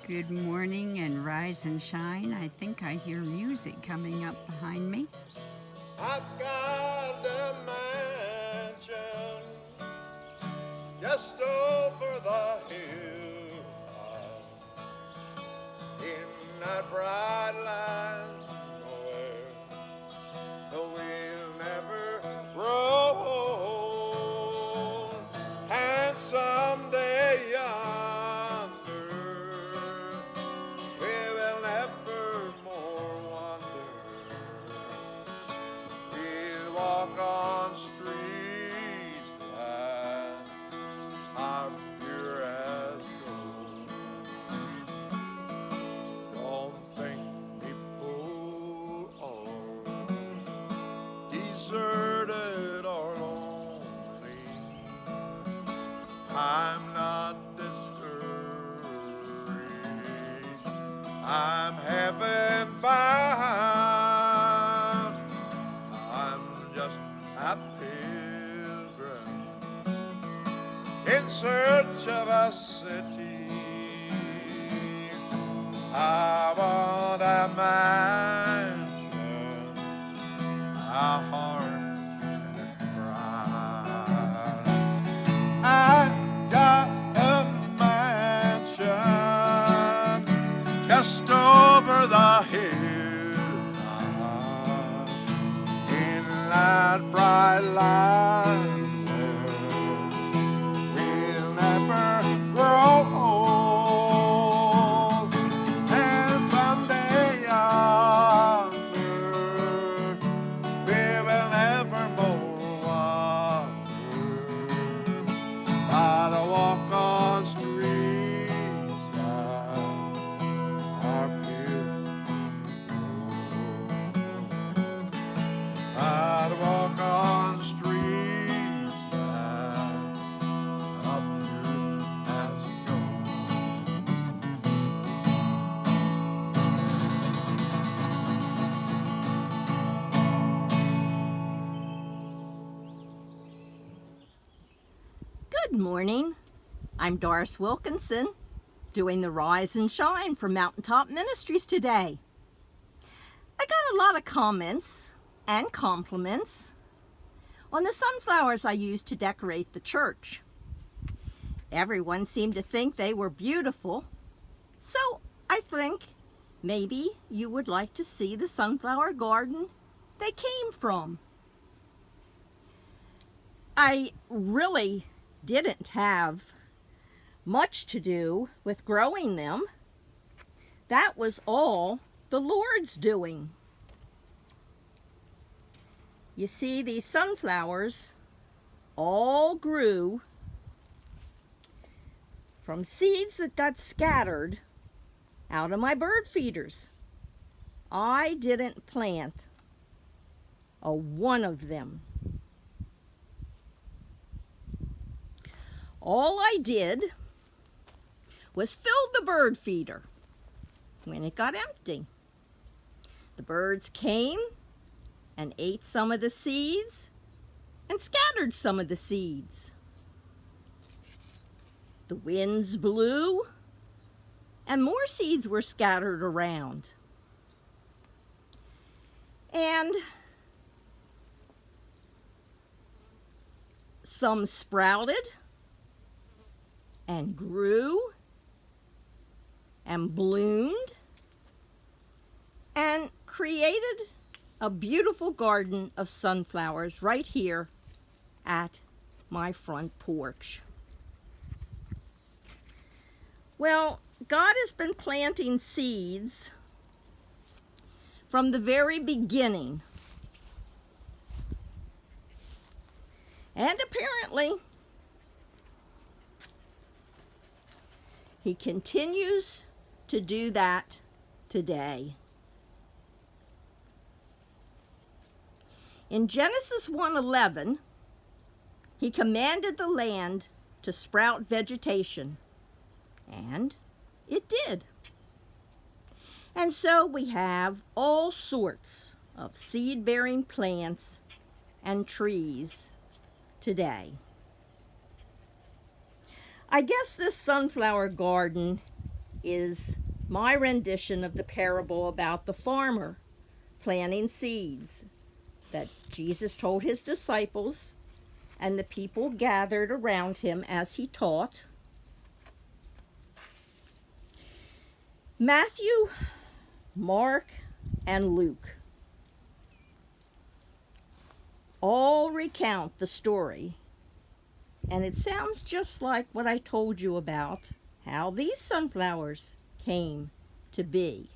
Good morning and rise and shine. I think I hear music coming up behind me. I've got a mansion just over the hill in that bright land where the wheel never roll, and someday yonder we will never more wander. We'll walk on streets that are pure as gold. Don't think people are deserted or lonely. I'm not discouraged. I'm heaven bound. I'm just a pilgrim in search of a city. I want a mansion, a heart and a crown. I got a mansion just over the hill in that bright land where we'll never grow old, and someday yonder we will never more wander by the walk on streets that are pure. I'd walk on streets that are pure as gold. Good morning. I'm Doris Wilkinson, doing the Rise and Shine for Mountaintop Ministries today. I got a lot of comments and compliments on the sunflowers I used to decorate the church. Everyone seemed to think they were beautiful, so I think maybe you would like to see the sunflower garden they came from. I really didn't have much to do with growing them. That was all the Lord's doing. You see, these sunflowers all grew from seeds that got scattered out of my bird feeders. I didn't plant a one of them. All I did was fill the bird feeder when it got empty. The birds came and ate some of the seeds and scattered some of the seeds. The winds blew and more seeds were scattered around. And some sprouted and grew and bloomed and created a beautiful garden of sunflowers right here at my front porch. Well, God has been planting seeds from the very beginning. And apparently, He continues to do that today. In Genesis 1:11, He commanded the land to sprout vegetation, and it did. And so we have all sorts of seed-bearing plants and trees today. I guess this sunflower garden is my rendition of the parable about the farmer planting seeds that Jesus told his disciples and the people gathered around him as he taught. Matthew, Mark, and Luke all recount the story, and it sounds just like what I told you about how these sunflowers came to be.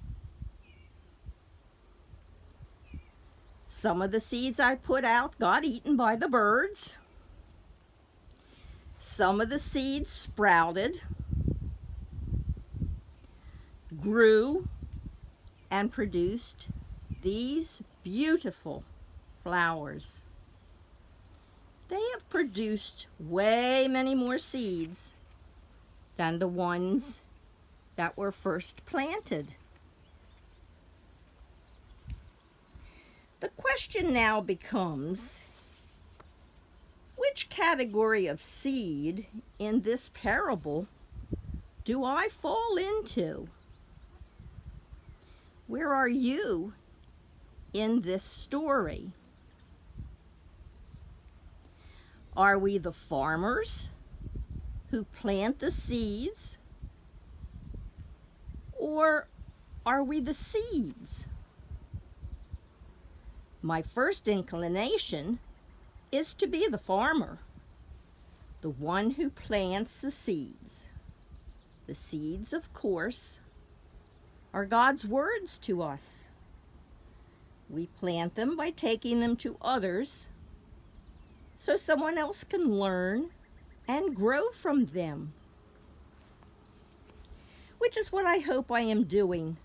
Some of the seeds I put out got eaten by the birds. Some of the seeds sprouted, grew, and produced these beautiful flowers. They have produced way many more seeds than the ones that were first planted. The question now becomes, which category of seed in this parable do I fall into? Where are you in this story? Are we the farmers who plant the seeds, or are we the seeds? My first inclination is to be the farmer, the one who plants the seeds. The seeds, of course, are God's words to us. We plant them by taking them to others so someone else can learn and grow from them, which is what I hope I am doing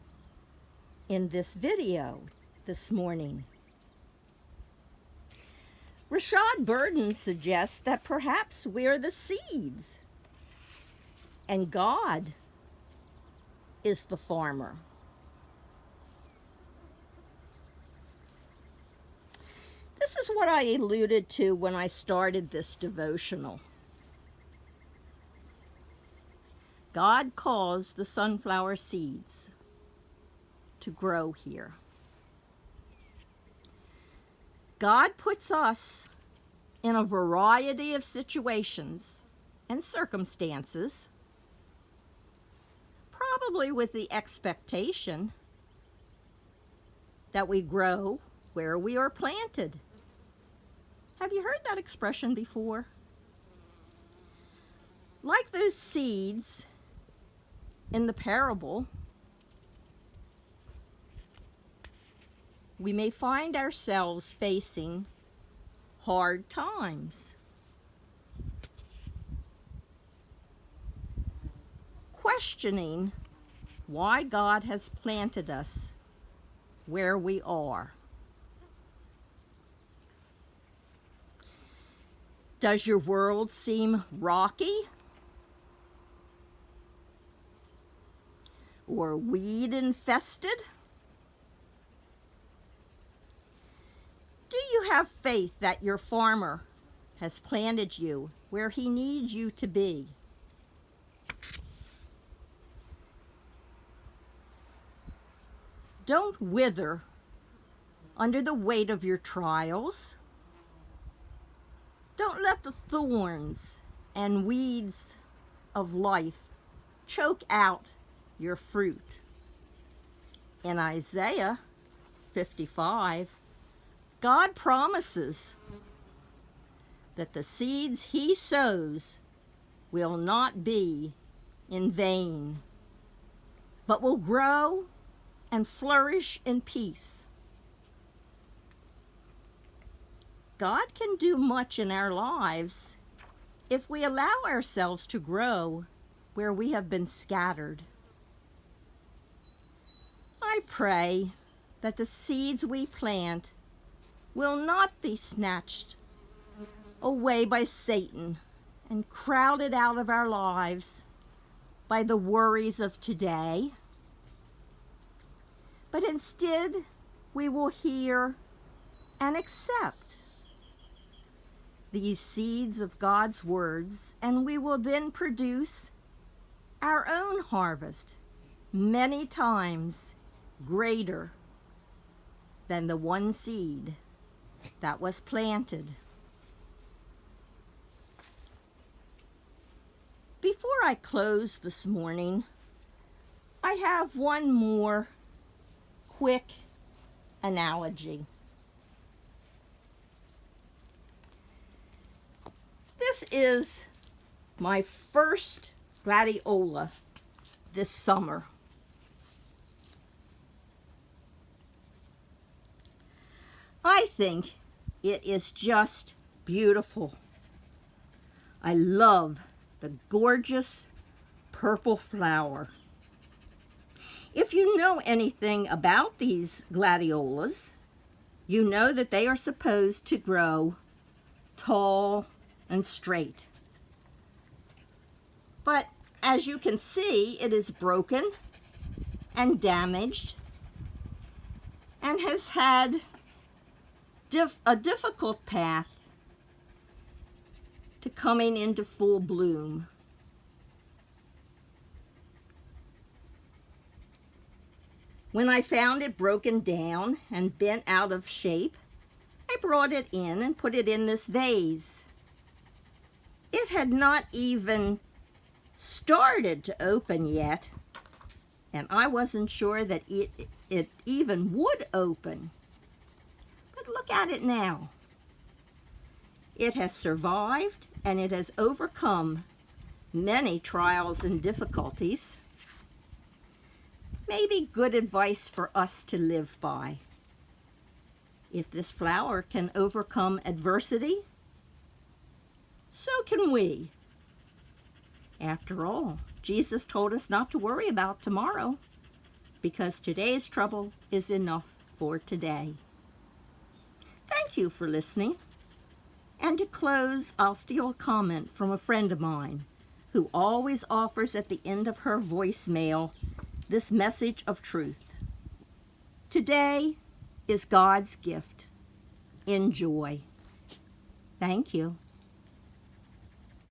in this video this morning. Rashad Burden suggests that perhaps we're the seeds and God is the farmer. This is what I alluded to when I started this devotional. God caused the sunflower seeds to grow here. God puts us in a variety of situations and circumstances, probably with the expectation that we grow where we are planted. Have you heard that expression before? Like those seeds in the parable, we may find ourselves facing hard times. Questioning why God has planted us where we are. Does your world seem rocky or weed infested? Do you have faith that your farmer has planted you where he needs you to be? Don't wither under the weight of your trials. Don't let the thorns and weeds of life choke out your fruit. In Isaiah 55, God promises that the seeds he sows will not be in vain, but will grow and flourish in peace. God can do much in our lives if we allow ourselves to grow where we have been scattered. I pray that the seeds we plant will not be snatched away by Satan and crowded out of our lives by the worries of today, but instead we will hear and accept these seeds of God's words, and we will then produce our own harvest many times greater than the one seed that was planted. Before I close this morning, I have one more quick analogy. This is my first gladiola this summer. I think it is just beautiful. I love the gorgeous purple flower. If you know anything about these gladiolas, you know that they are supposed to grow tall and straight. But as you can see, it is broken and damaged and has had a difficult path to coming into full bloom. When I found it broken down and bent out of shape, I brought it in and put it in this vase. It had not even started to open yet, and I wasn't sure that it even would open. But look at it now. It has survived and it has overcome many trials and difficulties. Maybe good advice for us to live by. If this flower can overcome adversity, so can we. After all, Jesus told us not to worry about tomorrow, because today's trouble is enough for today. Thank you for listening. And to close, I'll steal a comment from a friend of mine who always offers at the end of her voicemail this message of truth. Today is God's gift. Enjoy. Thank you.